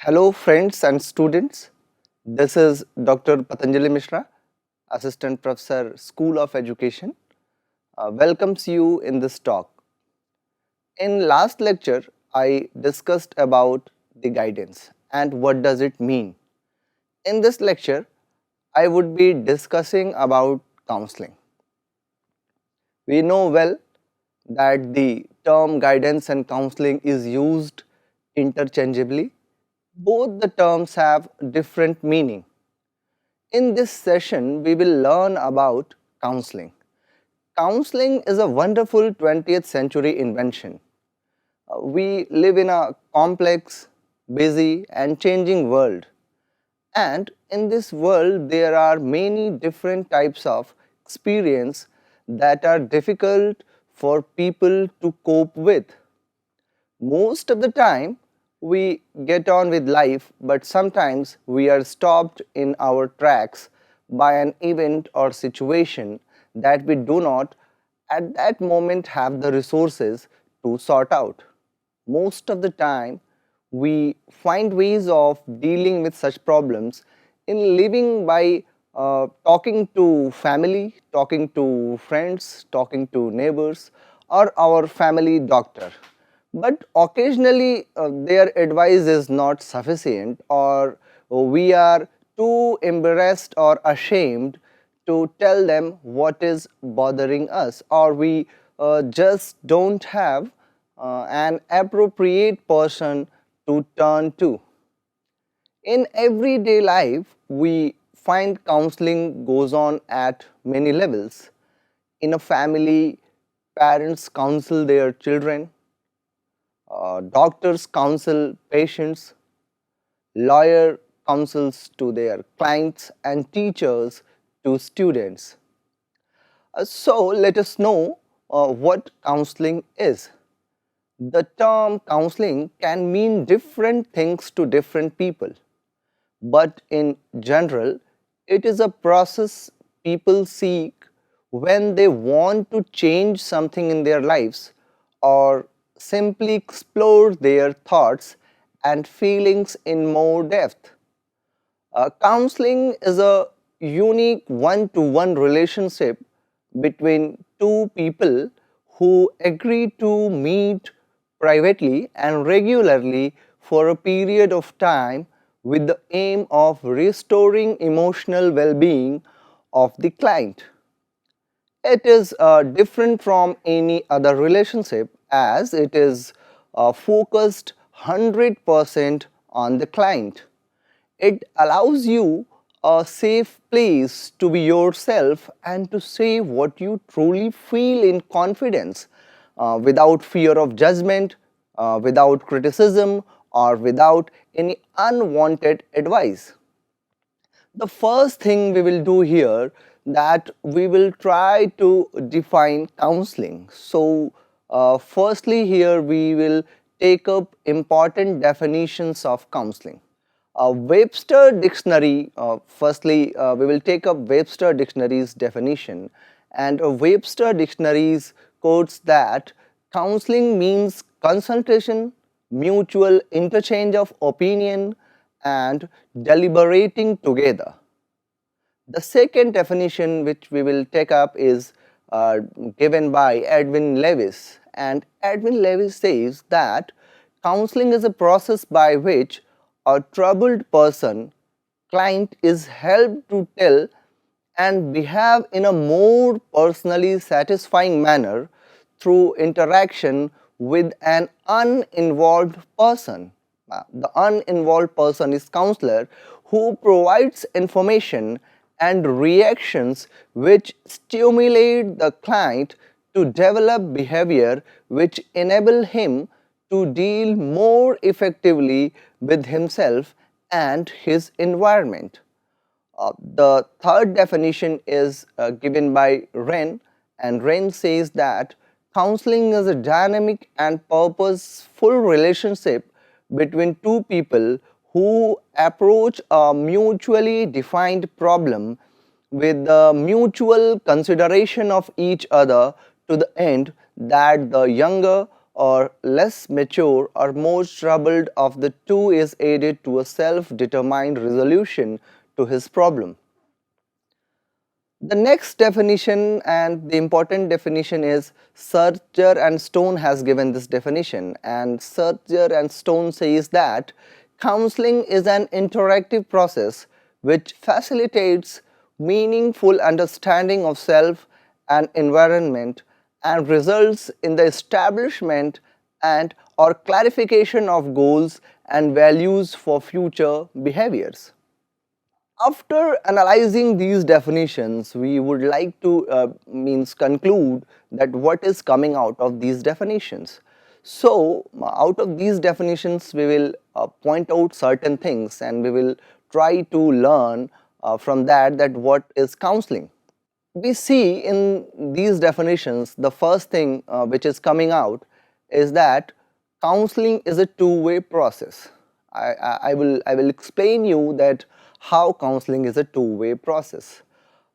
Hello, friends and students. This is Dr. Patanjali Mishra, Assistant Professor, School of Education, welcomes you in this talk. In last lecture, I discussed about the guidance and what does it mean. In this lecture, I would be discussing about counseling. We know well that the term guidance and counseling is used interchangeably. Both the terms have different meaning. In this session, we will learn about counseling. Counseling is a wonderful 20th century invention. We live in a complex, busy and changing world. And in this world, there are many different types of experience that are difficult for people to cope with. Most of the time, we get on with life, but sometimes we are stopped in our tracks by an event or situation that we do not at that moment have the resources to sort out. Most of the time, we find ways of dealing with such problems in living by talking to family, talking to friends, talking to neighbors, or our family doctor. But occasionally their advice is not sufficient, or we are too embarrassed or ashamed to tell them what is bothering us, or we just don't have an appropriate person to turn to. In everyday life, we find counseling goes on at many levels. In a family, parents counsel their children, doctors counsel patients, lawyer counsels to their clients, and teachers to students. So let us know what counseling is. The term counseling can mean different things to different people, but in general, it is a process people seek when they want to change something in their lives or simply explore their thoughts and feelings in more depth. Counseling is a unique one-to-one relationship between two people who agree to meet privately and regularly for a period of time with the aim of restoring emotional well-being of the client. It is different from any other relationship as it is focused 100% on the client. It allows you a safe place to be yourself and to say what you truly feel in confidence, without fear of judgment, without criticism, or without any unwanted advice. The first thing we will do here, that we will try to define counseling. So firstly here we will take up important definitions of counseling. Webster dictionary, firstly we will take up Webster dictionary's definition, and Webster dictionaries quotes that counseling means consultation, mutual interchange of opinion, and deliberating together. The second definition which we will take up is given by Edwin Lewis, and Edwin Lewis says that counseling is a process by which a troubled person, client, is helped to tell and behave in a more personally satisfying manner through interaction with an uninvolved person. The uninvolved person is counselor, who provides information and reactions which stimulate the client to develop behavior which enable him to deal more effectively with himself and his environment. The third definition is given by Wren, and Wren says that counseling is a dynamic and purposeful relationship between two people who approach a mutually defined problem with the mutual consideration of each other to the end that the younger or less mature or more troubled of the two is aided to a self-determined resolution to his problem. The next definition, and the important definition, is Shertzer and Stone has given this definition, and Shertzer and Stone says that counseling is an interactive process which facilitates meaningful understanding of self and environment and results in the establishment and or clarification of goals and values for future behaviors. After analyzing these definitions, we would like to conclude that what is coming out of these definitions. So, out of these definitions, we will point out certain things, and we will try to learn from that what is counseling. We see in these definitions, the first thing which is coming out is that counseling is a two-way process. I will explain you that how counseling is a two-way process.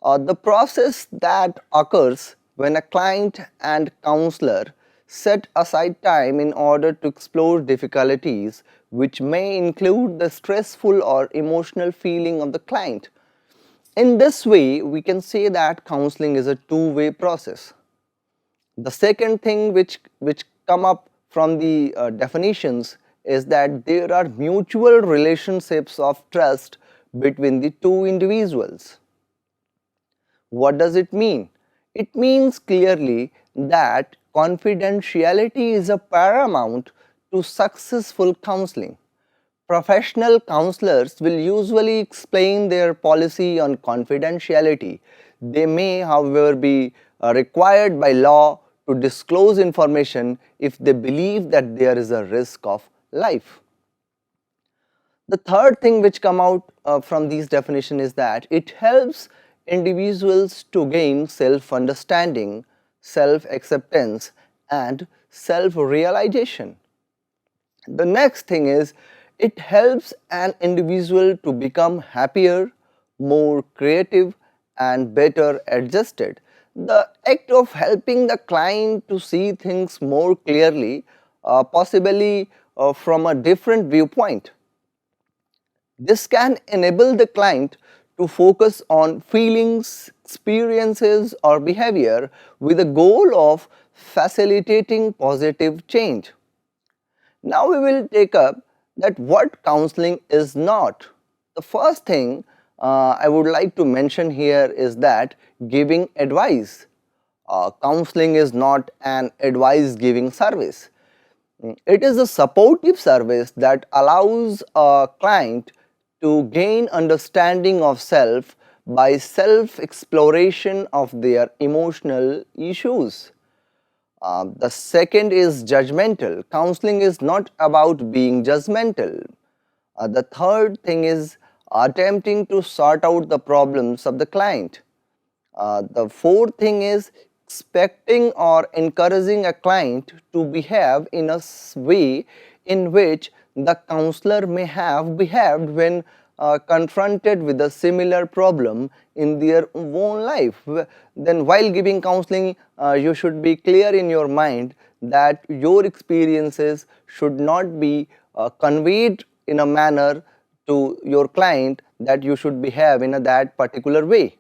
The process that occurs when a client and counselor set aside time in order to explore difficulties which may include the stressful or emotional feeling of the client. In this way, we can say that counseling is a two-way process. The second thing which come up from the definitions is that there are mutual relationships of trust between the two individuals. What does it mean? It means clearly that confidentiality is a paramount to successful counseling. Professional counselors will usually explain their policy on confidentiality. They may, however, be required by law to disclose information if they believe that there is a risk of life. The third thing which come out from these definitions is that it helps individuals to gain self-understanding, self-acceptance and self-realization. The next thing is it helps an individual to become happier, more creative and better adjusted. The act of helping the client to see things more clearly, possibly from a different viewpoint. This can enable the client to focus on feelings, experiences or behavior with the goal of facilitating positive change. Now we will take up that what counseling is not. The first thing I would like to mention here is that giving advice. Counseling is not an advice giving service. It is a supportive service that allows a client to gain understanding of self by self-exploration of their emotional issues. The second is judgmental. Counseling is not about being judgmental. The third thing is attempting to sort out the problems of the client. The fourth thing is expecting or encouraging a client to behave in a way in which the counselor may have behaved when confronted with a similar problem in their own life. Then while giving counseling, you should be clear in your mind that your experiences should not be conveyed in a manner to your client that you should behave in that particular way.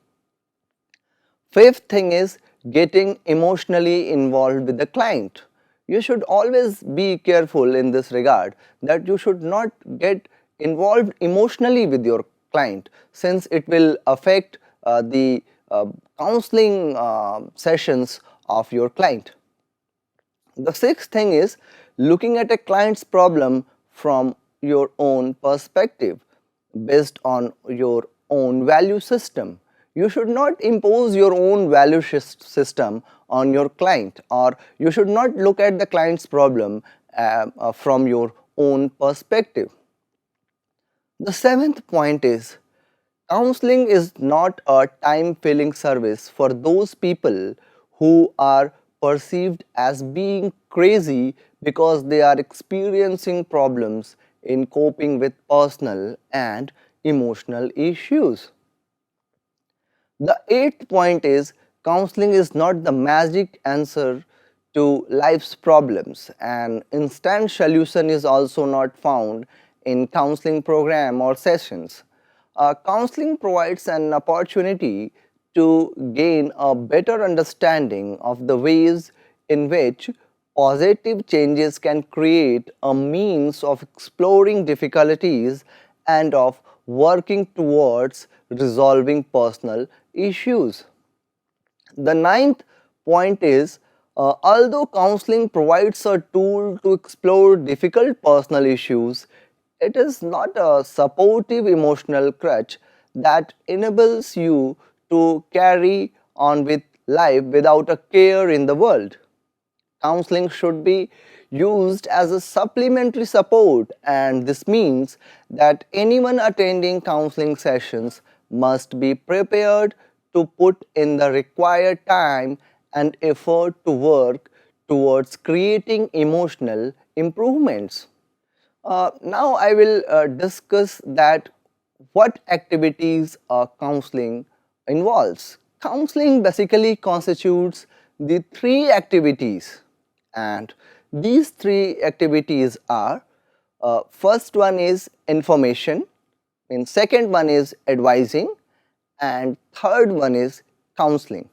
Fifth thing is getting emotionally involved with the client. You should always be careful in this regard that you should not get involved emotionally with your client, since it will affect the counseling sessions of your client. The sixth thing is looking at a client's problem from your own perspective based on your own value system. You should not impose your own value system on your client, or you should not look at the client's problem from your own perspective. The seventh point is counseling is not a time-filling service for those people who are perceived as being crazy because they are experiencing problems in coping with personal and emotional issues. The eighth point is counseling is not the magic answer to life's problems. An instant solution is also not found in counseling program or sessions. Counseling provides an opportunity to gain a better understanding of the ways in which positive changes can create a means of exploring difficulties and of working towards resolving personal issues. The ninth point is, although counseling provides a tool to explore difficult personal issues, it is not a supportive emotional crutch that enables you to carry on with life without a care in the world. Counseling should be used as a supplementary support, and this means that anyone attending counseling sessions must be prepared to put in the required time and effort to work towards creating emotional improvements. Now I will discuss that what activities counseling involves. Counseling basically constitutes the three activities, and these three activities are, first one is information, and second one is advising, and third one is counseling.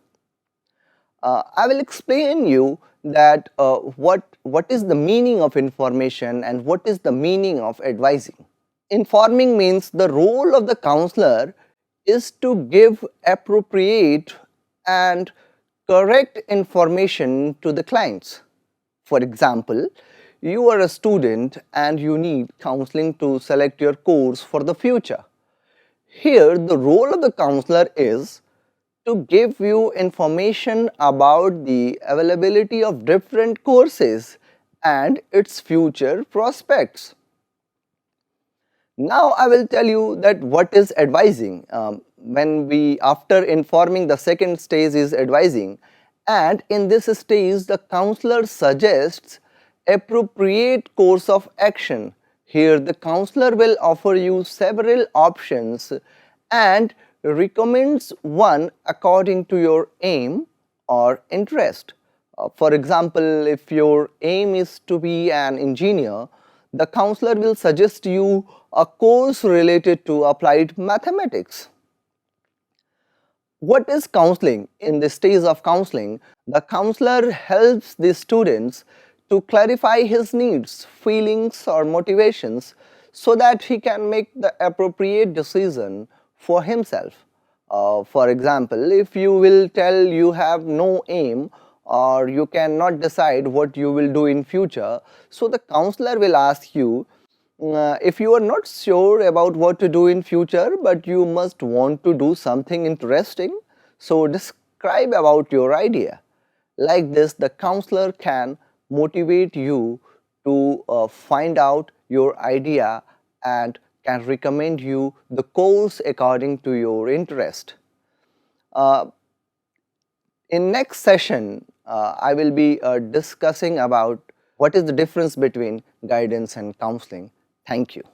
I will explain you that what is the meaning of information and what is the meaning of advising. Informing means the role of the counselor is to give appropriate and correct information to the clients. For example, you are a student and you need counseling to select your course for the future. Here, the role of the counselor is to give you information about the availability of different courses and its future prospects. Now I will tell you that what is advising. After informing, the second stage is advising, and in this stage the counselor suggests appropriate course of action. Here the counselor will offer you several options and recommends one according to your aim or interest. For example, if your aim is to be an engineer, the counselor will suggest you a course related to applied mathematics. What is counseling? In this stage of counseling, the counselor helps the students to clarify his needs, feelings or motivations so that he can make the appropriate decision for himself. For example, if you will tell you have no aim or you cannot decide what you will do in future, so the counselor will ask you, if you are not sure about what to do in future but you must want to do something interesting, so describe about your idea. Like this, the counselor can motivate you to find out your idea and can recommend you the course according to your interest. In next session, I will be discussing about what is the difference between guidance and counseling. Thank you.